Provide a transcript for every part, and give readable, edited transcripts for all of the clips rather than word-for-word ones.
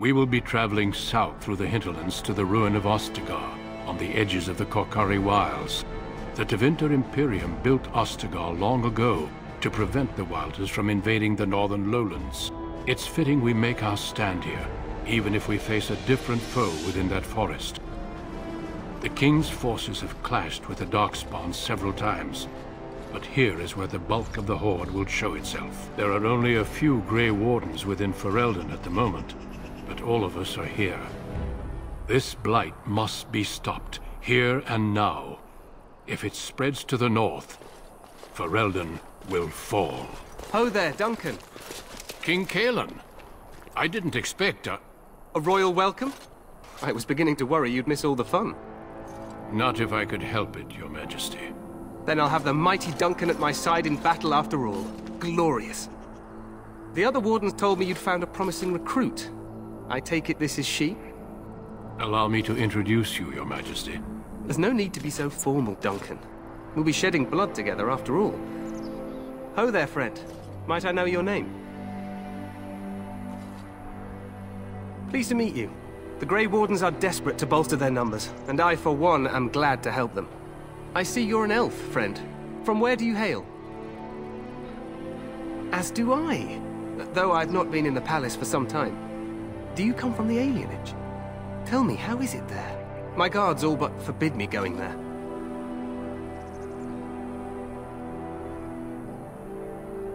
We will be traveling south through the hinterlands to the ruin of Ostagar, on the edges of the Korcari Wilds. The Tevinter Imperium built Ostagar long ago to prevent the Wilders from invading the northern lowlands. It's fitting we make our stand here, even if we face a different foe within that forest. The King's forces have clashed with the Darkspawn several times, but here is where the bulk of the Horde will show itself. There are only a few Grey Wardens within Ferelden at the moment, but all of us are here. This blight must be stopped, here and now. If it spreads to the north, Ferelden will fall. Ho there, Duncan. King Kallian. I didn't expect a royal welcome? I was beginning to worry you'd miss all the fun. Not if I could help it, Your Majesty. Then I'll have the mighty Duncan at my side in battle after all. Glorious. The other wardens told me you'd found a promising recruit. I take it this is she? Allow me to introduce you, Your Majesty. There's no need to be so formal, Duncan. We'll be shedding blood together after all. Ho there, friend. Might I know your name? Pleased to meet you. The Grey Wardens are desperate to bolster their numbers, and I, for one, am glad to help them. I see you're an elf, friend. From where do you hail? As do I, though I've not been in the palace for some time. Do you come from the alienage? Tell me, how is it there? My guards all but forbid me going there.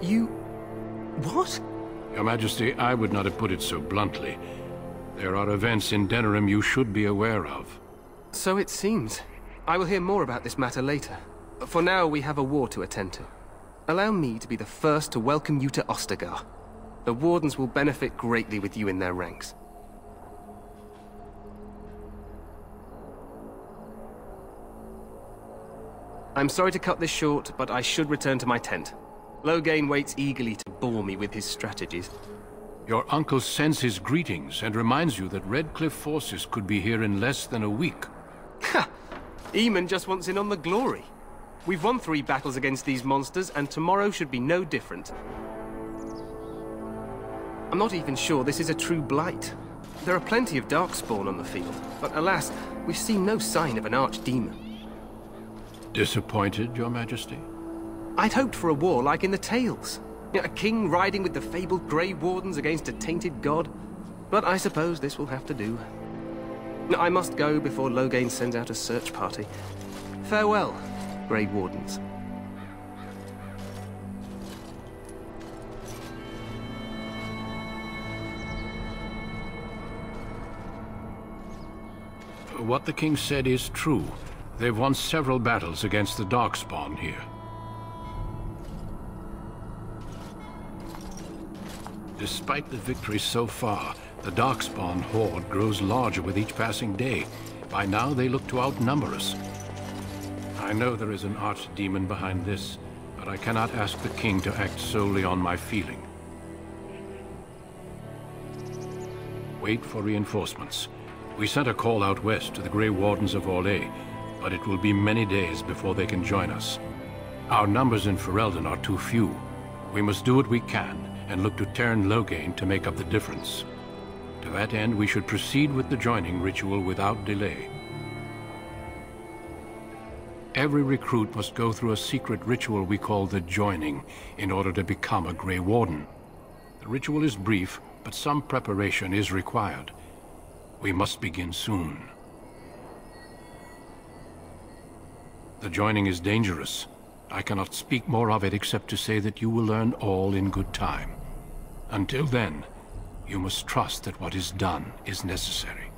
You... what? Your Majesty, I would not have put it so bluntly. There are events in Denerim you should be aware of. So it seems. I will hear more about this matter later. For now, we have a war to attend to. Allow me to be the first to welcome you to Ostagar. The Wardens will benefit greatly with you in their ranks. I'm sorry to cut this short, but I should return to my tent. Loghain waits eagerly to bore me with his strategies. Your uncle sends his greetings and reminds you that Redcliffe forces could be here in less than a week. Ha! Eamon just wants in on the glory. We've won 3 battles against these monsters, and tomorrow should be no different. I'm not even sure this is a true blight. There are plenty of Darkspawn on the field, but alas, we've seen no sign of an archdemon. Disappointed, Your Majesty? I'd hoped for a war like in the tales. A king riding with the fabled Grey Wardens against a tainted god. But I suppose this will have to do. I must go before Loghain sends out a search party. Farewell, Grey Wardens. What the king said is true. They've won several battles against the Darkspawn here. Despite the victories so far, the Darkspawn horde grows larger with each passing day. By now, they look to outnumber us. I know there is an archdemon behind this, but I cannot ask the king to act solely on my feeling. Wait for reinforcements. We sent a call out west to the Grey Wardens of Orlais, but it will be many days before they can join us. Our numbers in Ferelden are too few. We must do what we can, and look to Teryn Loghain to make up the difference. To that end, we should proceed with the joining ritual without delay. Every recruit must go through a secret ritual we call the joining in order to become a Grey Warden. The ritual is brief, but some preparation is required. We must begin soon. The joining is dangerous. I cannot speak more of it except to say that you will learn all in good time. Until then, you must trust that what is done is necessary.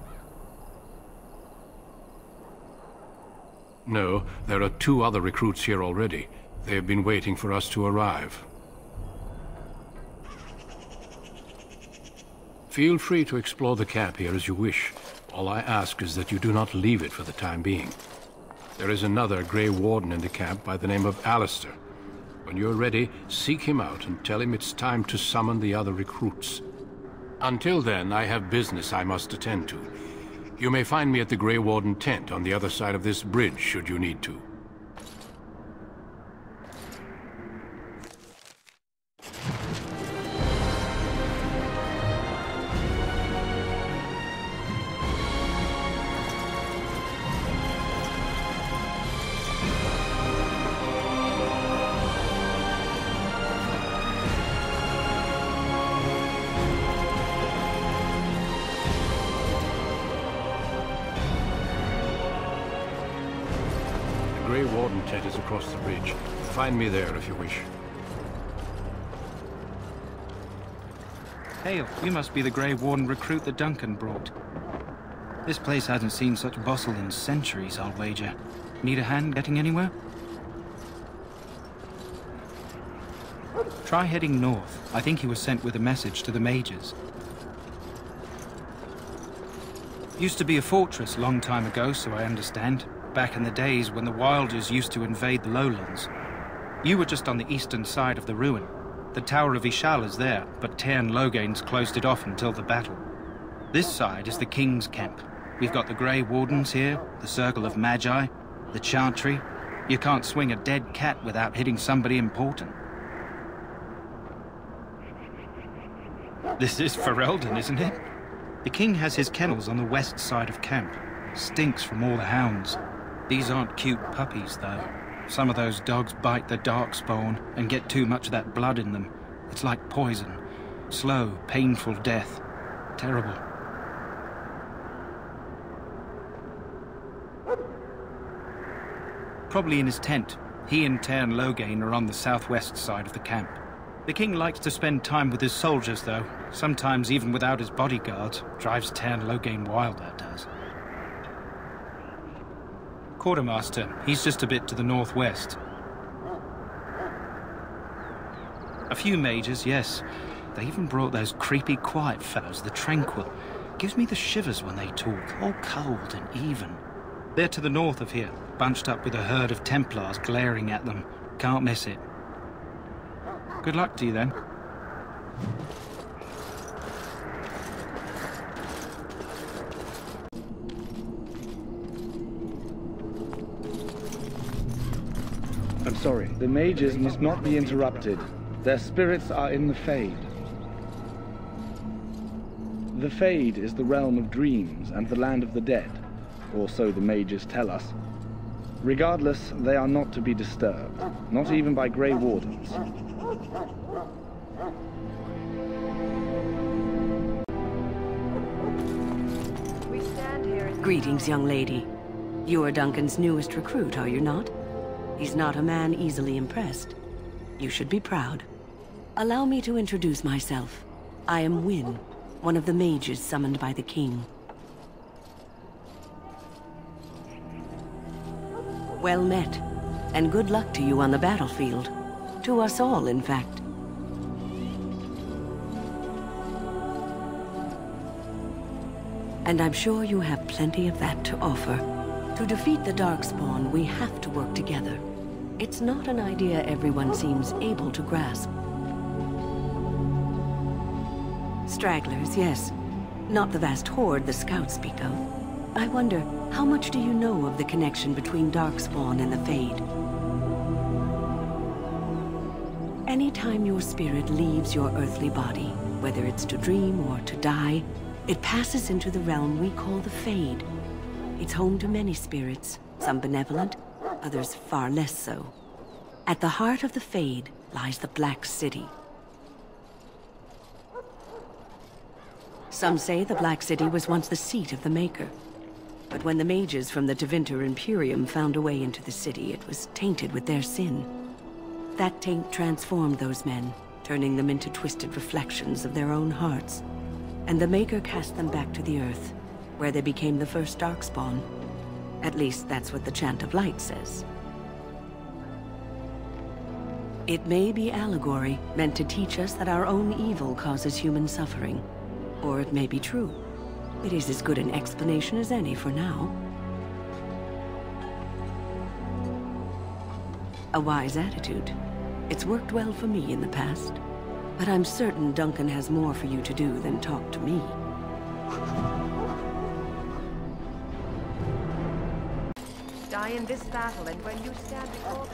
No, there are 2 other recruits here already. They have been waiting for us to arrive. Feel free to explore the camp here as you wish. All I ask is that you do not leave it for the time being. There is another Grey Warden in the camp by the name of Alistair. When you're ready, seek him out and tell him it's time to summon the other recruits. Until then, I have business I must attend to. You may find me at the Grey Warden tent on the other side of this bridge, should you need to. Grey Warden tent is across the bridge. Find me there if you wish. Hail, you must be the Grey Warden recruit that Duncan brought. This place hasn't seen such bustle in centuries, I'll wager. Need a hand getting anywhere? Try heading north. I think he was sent with a message to the mages. Used to be a fortress a long time ago, so I understand. Back in the days when the Wilders used to invade the lowlands. You were just on the eastern side of the ruin. The Tower of Ishal is there, but Teryn Loghain's closed it off until the battle. This side is the King's camp. We've got the Grey Wardens here, the Circle of Magi, the Chantry. You can't swing a dead cat without hitting somebody important. This is Ferelden, isn't it? The King has his kennels on the west side of camp. Stinks from all the hounds. These aren't cute puppies, though. Some of those dogs bite the darkspawn and get too much of that blood in them. It's like poison. Slow, painful death. Terrible. Probably in his tent. He and Teryn Loghain are on the southwest side of the camp. The King likes to spend time with his soldiers, though. Sometimes even without his bodyguards. Drives Teryn Loghain wild, that does. Quartermaster, he's just a bit to the northwest. A few mages, yes. They even brought those creepy quiet fellows, the Tranquil. Gives me the shivers when they talk, all cold and even. They're to the north of here, bunched up with a herd of Templars glaring at them. Can't miss it. Good luck to you, then. I'm sorry. The mages must not be interrupted. Their spirits are in the Fade. The Fade is the realm of dreams and the land of the dead, or so the mages tell us. Regardless, they are not to be disturbed, not even by Grey Wardens. Greetings, young lady. You are Duncan's newest recruit, are you not? He's not a man easily impressed. You should be proud. Allow me to introduce myself. I am Wynne, one of the mages summoned by the King. Well met, and good luck to you on the battlefield. To us all, in fact. And I'm sure you have plenty of that to offer. To defeat the Darkspawn, we have to work together. It's not an idea everyone seems able to grasp. Stragglers, yes. Not the vast horde the scouts speak of. I wonder, how much do you know of the connection between Darkspawn and the Fade? Anytime your spirit leaves your earthly body, whether it's to dream or to die, it passes into the realm we call the Fade. It's home to many spirits, some benevolent, others far less so. At the heart of the Fade lies the Black City. Some say the Black City was once the seat of the Maker. But when the mages from the Tevinter Imperium found a way into the city, it was tainted with their sin. That taint transformed those men, turning them into twisted reflections of their own hearts. And the Maker cast them back to the Earth, where they became the first Darkspawn. At least that's what the Chant of Light says. It may be allegory, meant to teach us that our own evil causes human suffering. Or it may be true. It is as good an explanation as any for now. A wise attitude. It's worked well for me in the past. But I'm certain Duncan has more for you to do than talk to me. Die in this battle, and when you stand before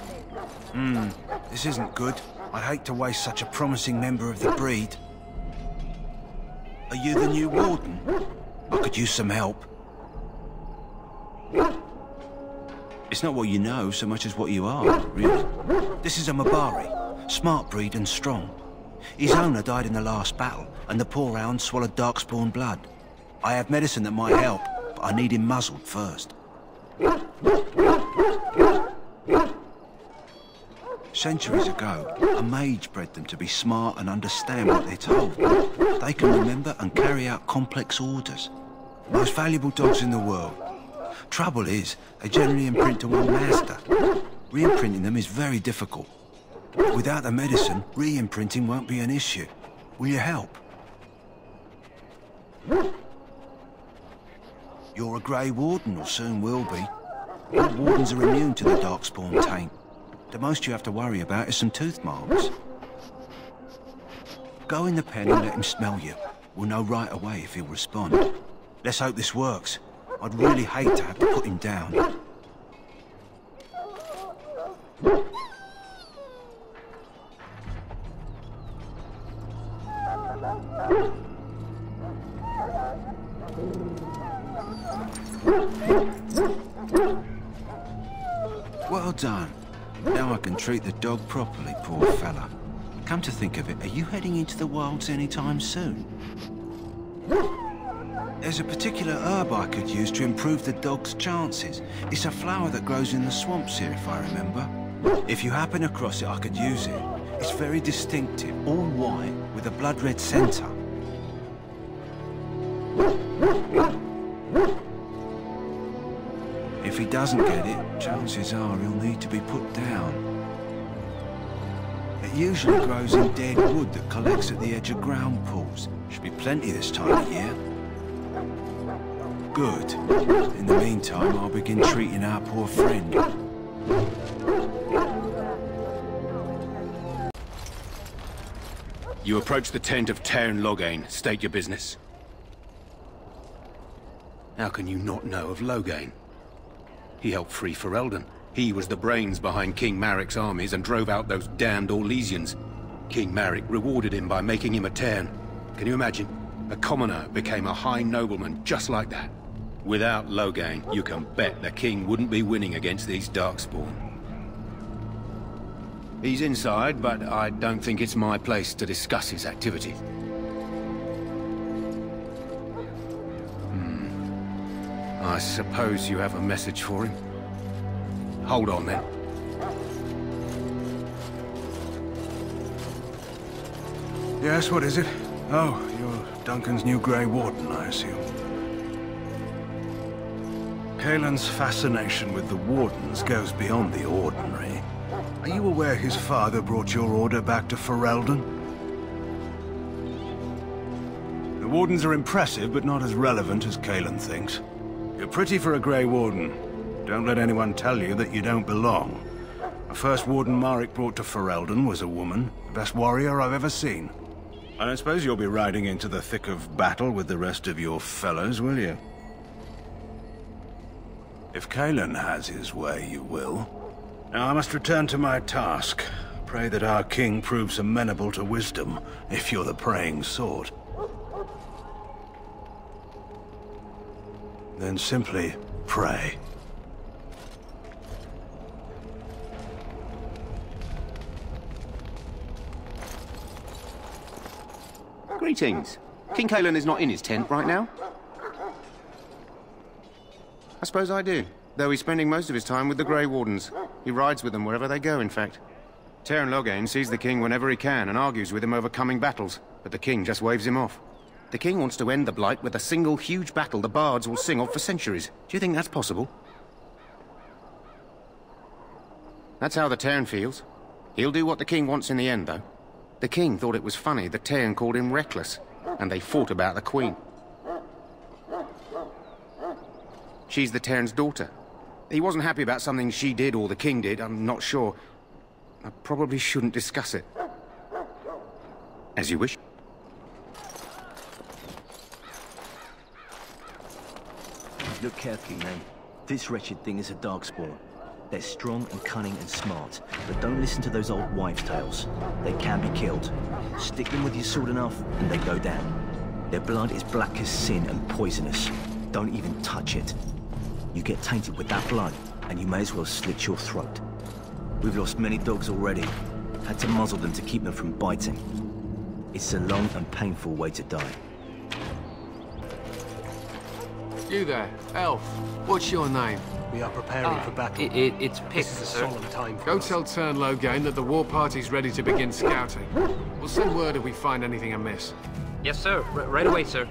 the Maker... This isn't good. I'd hate to waste such a promising member of the breed. Are you the new Warden? I could use some help. It's not what you know so much as what you are, really. This is a Mabari, smart breed and strong. His owner died in the last battle, and the poor hound swallowed Darkspawn blood. I have medicine that might help, but I need him muzzled first. Centuries ago, a mage bred them to be smart and understand what they're told. They can remember and carry out complex orders. Most valuable dogs in the world. Trouble is, they generally imprint to one master. Re-imprinting them is very difficult. Without the medicine, re-imprinting won't be an issue. Will you help? You're a Grey Warden, or soon will be. All Wardens are immune to the Darkspawn taint. The most you have to worry about is some tooth marks. Go in the pen and let him smell you. We'll know right away if he'll respond. Let's hope this works. I'd really hate to have to put him down. Well done. Now I can treat the dog properly, poor fella. Come to think of it, are you heading into the wilds anytime soon? There's a particular herb I could use to improve the dog's chances. It's a flower that grows in the swamps here, if I remember. If you happen across it, I could use it. It's very distinctive, all white, with a blood-red centre. If he doesn't get it, chances are he'll need to be put down. It usually grows in dead wood that collects at the edge of ground pools. Should be plenty this time of year. Good. In the meantime, I'll begin treating our poor friend. You approach the tent of Teryn Loghain. State your business. How can you not know of Loghain? He helped free Ferelden. He was the brains behind King Maric's armies and drove out those damned Orlesians. King Maric rewarded him by making him a Teryn. Can you imagine? A commoner became a high nobleman just like that. Without Loghain, you can bet the king wouldn't be winning against these Darkspawn. He's inside, but I don't think it's my place to discuss his activities. I suppose you have a message for him. Hold on, then. Yes, what is it? Oh, you're Duncan's new Grey Warden, I assume. Kallian's fascination with the Wardens goes beyond the ordinary. Are you aware his father brought your order back to Ferelden? The Wardens are impressive, but not as relevant as Kallian thinks. You're pretty for a Grey Warden. Don't let anyone tell you that you don't belong. The first Warden Maric brought to Ferelden was a woman, the best warrior I've ever seen. I don't suppose you'll be riding into the thick of battle with the rest of your fellows, will you? If Kallian has his way, you will. Now I must return to my task. Pray that our king proves amenable to wisdom, if you're the praying sort. Then simply pray. Greetings. King Kallian is not in his tent right now? I suppose I do, though he's spending most of his time with the Grey Wardens. He rides with them wherever they go, in fact. Teryn Loghain sees the king whenever he can and argues with him over coming battles, but the king just waves him off. The king wants to end the Blight with a single huge battle the bards will sing of for centuries. Do you think that's possible? That's how the Teryn feels. He'll do what the king wants in the end, though. The king thought it was funny that Teryn called him reckless, and they fought about the queen. She's the Teryn's daughter. He wasn't happy about something she did or the king did, I'm not sure. I probably shouldn't discuss it. As you wish. Look carefully, man. This wretched thing is a Darkspawn. They're strong and cunning and smart, but don't listen to those old wives' tales. They can be killed. Stick them with your sword enough, and they go down. Their blood is black as sin and poisonous. Don't even touch it. You get tainted with that blood, and you may as well slit your throat. We've lost many dogs already. Had to muzzle them to keep them from biting. It's a long and painful way to die. You there, elf. What's your name? We are preparing for battle. It's picked, This is a sir. solemn time for Go us. tell Teryn Loghain that the war party's ready to begin scouting. We'll send word if we find anything amiss. Yes, sir. Right away, sir.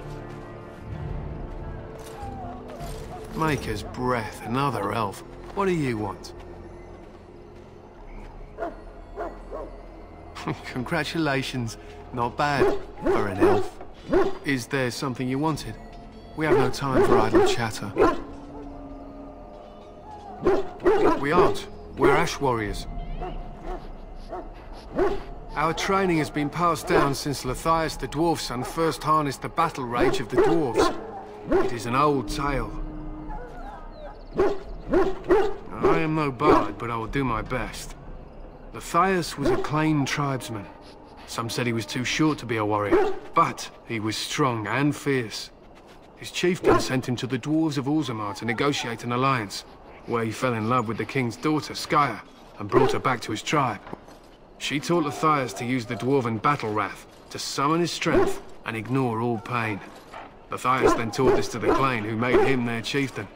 Maker's breath, another elf. What do you want? Congratulations. Not bad for an elf. Is there something you wanted? We have no time for idle chatter. We aren't. We're Ash Warriors. Our training has been passed down since Lathias the Dwarf's son first harnessed the battle rage of the dwarves. It is an old tale. I am no bard, but I will do my best. Lathias was a claimed tribesman. Some said he was too short to be a warrior, but he was strong and fierce. His chieftain sent him to the dwarves of Orzammar to negotiate an alliance, where he fell in love with the king's daughter, Skya, and brought her back to his tribe. She taught Lathias to use the dwarven battle wrath to summon his strength and ignore all pain. Lathias then taught this to the Clane, who made him their chieftain.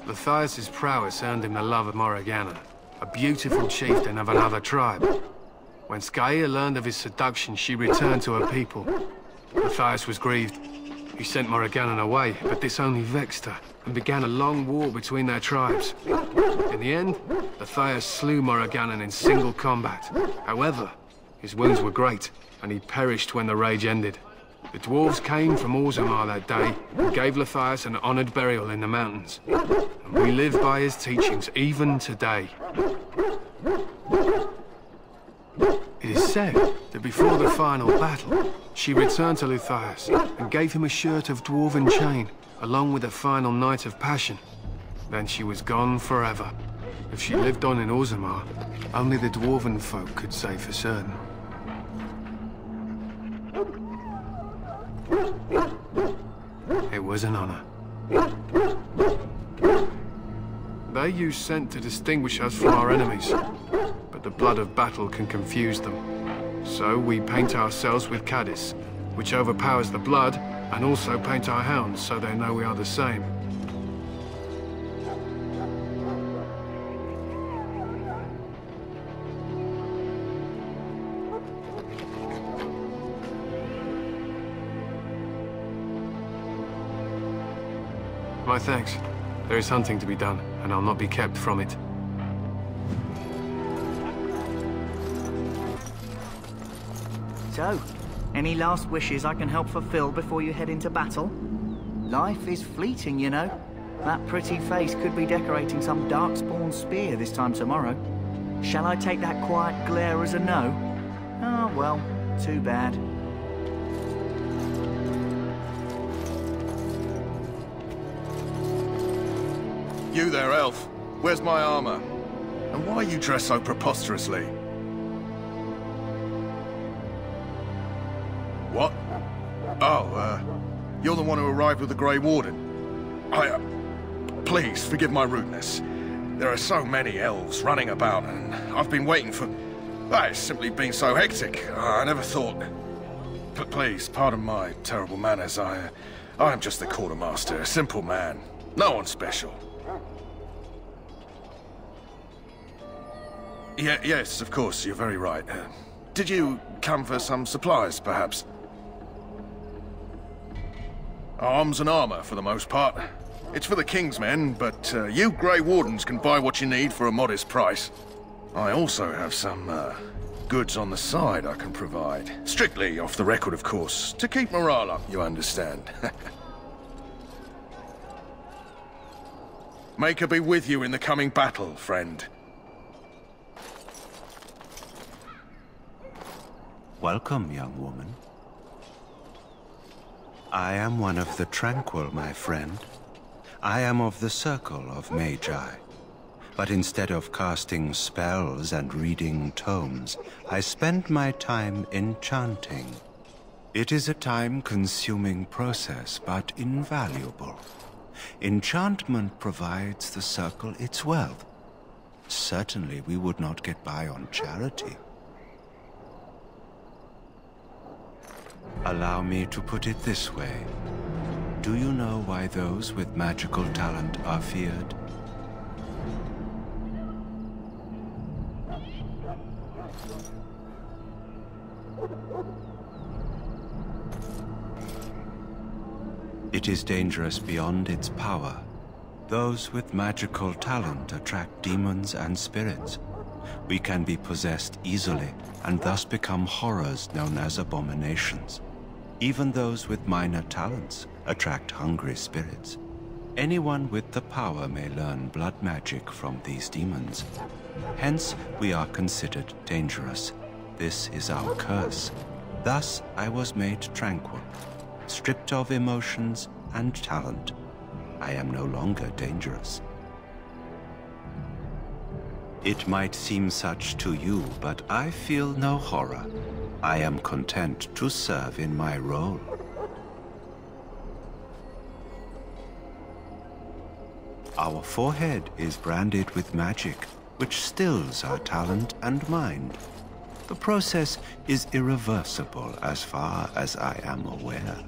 Lathias' prowess earned him the love of Morrigannon, a beautiful chieftain of another tribe. When Skya learned of his seduction, she returned to her people. Lathias was grieved. He sent Morrigannon away, but this only vexed her, and began a long war between their tribes. In the end, Lathias slew Morrigannon in single combat. However, his wounds were great, and he perished when the rage ended. The dwarves came from Orzammar that day, and gave Lathias an honored burial in the mountains. And we live by his teachings even today. It is said that before the final battle, she returned to Lathias and gave him a shirt of dwarven chain, along with a final night of passion. Then she was gone forever. If she lived on in Orzammar, only the dwarven folk could say for certain. It was an honor. They use scent to distinguish us from our enemies, but the blood of battle can confuse them. So we paint ourselves with caddis, which overpowers the blood, and also paint our hounds so they know we are the same. My thanks. There is hunting to be done, and I'll not be kept from it. So, any last wishes I can help fulfill before you head into battle? Life is fleeting, you know. That pretty face could be decorating some darkspawn spear this time tomorrow. Shall I take that quiet glare as a no? Oh, well, too bad. You there, elf. Where's my armor? And why are you dressed so preposterously? What? Oh, you're the one who arrived with the Grey Warden. Please, forgive my rudeness. There are so many elves running about, and I've been waiting for... It's simply been so hectic. I never thought... But please, pardon my terrible manners. I am just the Quartermaster, a simple man. No one special. Yes, of course, you're very right. Did you come for some supplies, perhaps? Arms and armor, for the most part. It's for the King's men, but you Grey Wardens can buy what you need for a modest price. I also have some goods on the side I can provide. Strictly off the record, of course, to keep morale up, you understand. May her be with you in the coming battle, friend. Welcome, young woman. I am one of the Tranquil, my friend. I am of the Circle of Magi. But instead of casting spells and reading tomes, I spend my time enchanting. It is a time-consuming process, but invaluable. Enchantment provides the Circle its wealth. Certainly we would not get by on charity. Allow me to put it this way. Do you know why those with magical talent are feared? It is dangerous beyond its power. Those with magical talent attract demons and spirits. We can be possessed easily and thus become horrors known as abominations. Even those with minor talents attract hungry spirits. Anyone with the power may learn blood magic from these demons. Hence, we are considered dangerous. This is our curse. Thus, I was made tranquil, stripped of emotions and talent. I am no longer dangerous. It might seem such to you, but I feel no horror. I am content to serve in my role. Our forehead is branded with magic, which stills our talent and mind. The process is irreversible as far as I am aware.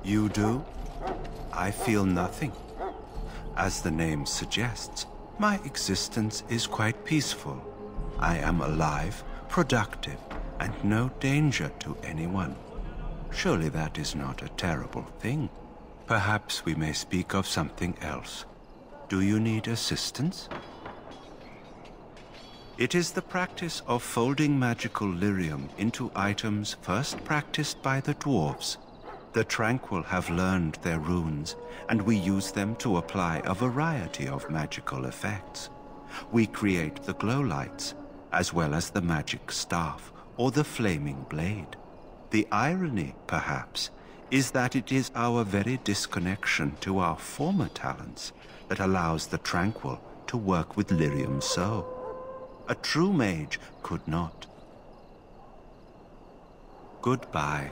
You do? I feel nothing. As the name suggests, my existence is quite peaceful. I am alive, productive, and no danger to anyone. Surely that is not a terrible thing. Perhaps we may speak of something else. Do you need assistance? It is the practice of folding magical lyrium into items first practiced by the dwarves. The Tranquil have learned their runes, and we use them to apply a variety of magical effects. We create the glow lights, as well as the magic staff or the flaming blade. The irony, perhaps, is that it is our very disconnection to our former talents that allows the Tranquil to work with lyrium so. A true mage could not. Goodbye.